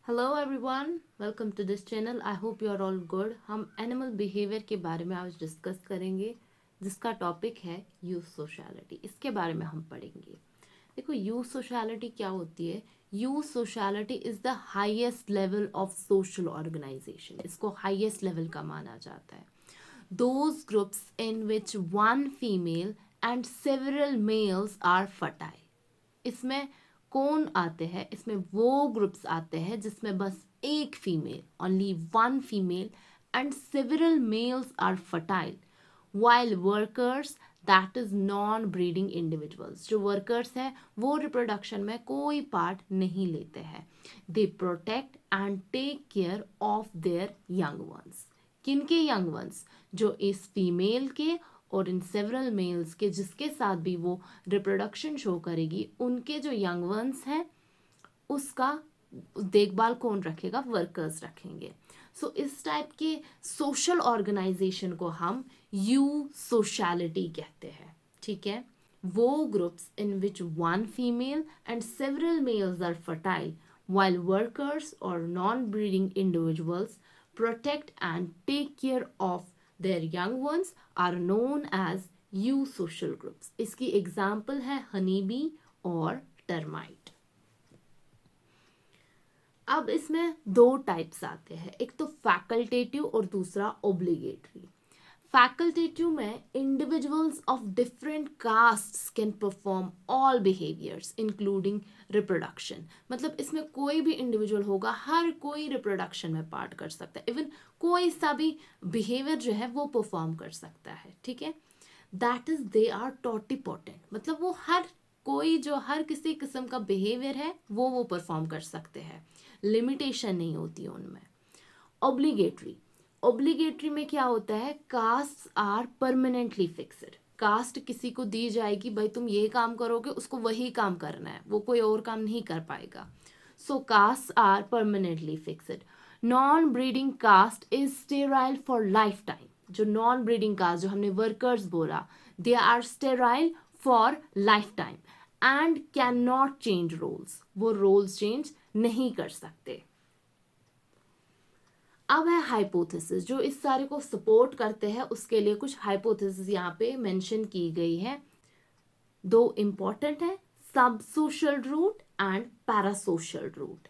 Hello everyone, welcome to this channel. I hope you are all good. हम animal behaviour के बारे में आज डिस्कस करेंगे, जिसका टॉपिक है यूथ सोशलिटी। इसके बारे में हम पढ़ेंगे। देखो, यूथ सोशलिटी क्या होती है। Eusociality is the highest level of social organisation. इसको हाईएस्ट लेवल का माना जाता है। Those groups in which one female and several males are fertile. इसमें कौन आते हैं? इसमें वो ग्रुप्स आते हैं जिसमें बस एक female, only one female and several males are fertile, while workers that is non breeding individuals. जो वर्कर्स हैं वो रिप्रोडक्शन में कोई पार्ट नहीं लेते हैं। They protect and take care of their young ones. किनके यंग वंस? जो इस फीमेल के और इन सेवरल मेल्स के जिसके साथ भी वो रिप्रोडक्शन शो करेगी, उनके जो यंग वंस हैं उसका देखभाल कौन रखेगा? वर्कर्स रखेंगे। सो इस टाइप के सोशल ऑर्गेनाइजेशन को हम यू सोशलिटी कहते हैं। ठीक है। वो groups in which one female and several males are fertile while workers or non-breeding individuals protect and take care of their young ones are known as eusocial groups. इसकी example है honey bee और termite. अब इसमें दो types आते हैं, एक तो फैकल्टेटिव और दूसरा ओब्लिगेटरी। फैकल्टेटिव में individuals of different castes can perform all behaviours including reproduction. मतलब इसमें कोई भी इंडिविजुअल होगा, हर कोई रिप्रोडक्शन में पार्ट कर सकता है। इवन कोई सा भी बिहेवियर जो है वो परफॉर्म कर सकता है। ठीक है। That is they are totipotent. मतलब वो हर कोई जो हर किसी किस्म का बिहेवियर है वो परफॉर्म कर सकते हैं। लिमिटेशन नहीं होती उनमें। ओब्लिगेटरी में क्या होता है? Caste are permanently fixed. Caste किसी को दी जाएगी, भाई तुम ये काम करोगे, उसको वही काम करना है, वो कोई और काम नहीं कर पाएगा। So caste are permanently fixed. Non breeding caste is sterile for life time. जो नॉन ब्रीडिंग कास्ट, जो हमने वर्कर्स बोला, they are sterile for life time and can not change roles. वो रोल्स चेंज नहीं कर सकते। अब है हाइपोथेसिस, जो इस सारे को सपोर्ट करते हैं। उसके लिए कुछ हाइपोथेसिस यहाँ पे मेंशन की गई है। दो इंपॉर्टेंट है, sub social route and parasocial route.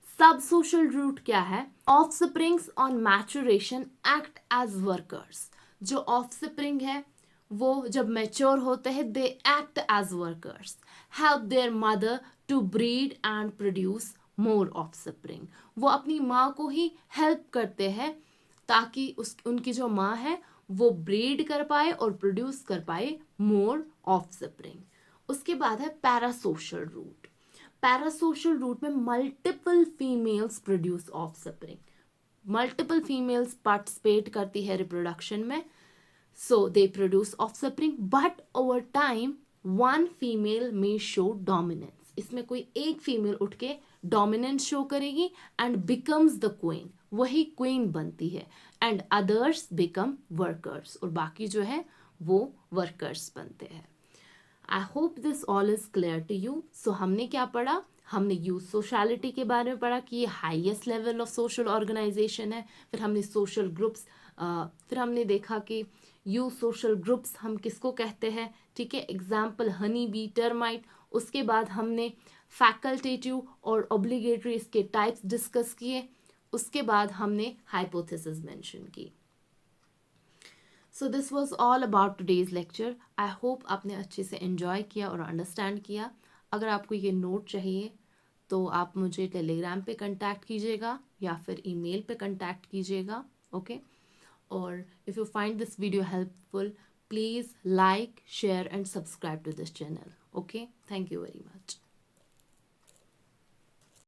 Sub social route क्या है? Offsprings on maturation act as workers. जो ऑफस्प्रिंग है वो जब मैच्योर होते हैं, they act as workers, help their mother to breed and produce more offspring. वो अपनी माँ को ही हेल्प करते हैं ताकि उनकी जो माँ है वो ब्रीड कर पाए और प्रोड्यूस कर पाए मोर ऑफस्प्रिंग। उसके बाद है पैरासोशल रूट। पैरासोशल रूट में multiple females produce offspring. Multiple females participate करती है रिप्रोडक्शन में, so they produce offspring, but over time one female may show dominance. इसमें कोई एक फीमेल उठ के डोमिनेंस शो करेगी एंड बिकम्स द क्वीन, वही क्वीन बनती है, एंड अदर्स बिकम वर्कर्स, और बाकी जो है वो वर्कर्स बनते हैं। I hope this all is clear to you. So हमने क्या पढ़ा? हमने यूथ सोशलिटी के बारे में पढ़ा कि ये highest level of social organisation है। फिर हमने सोशल ग्रुप्स, फिर हमने देखा कि यूथ सोशल ग्रुप्स हम किसको कहते हैं। ठीक है। Example honey bee, termite. उसके बाद हमने फैकल्टेटिव और ऑब्लिगेटरी इसके टाइप्स डिस्कस किए। उसके बाद हमने हाइपोथेसिस मेंशन की। So this was all about today's lecture. I hope आपने अच्छे से एंजॉय किया और अंडरस्टैंड किया। अगर आपको ये नोट चाहिए तो आप मुझे टेलीग्राम पे कांटेक्ट कीजिएगा या फिर ईमेल पे कांटेक्ट कीजिएगा। ओके। और if you find this video helpful, please like, share and subscribe to this channel. Okay, thank you very much.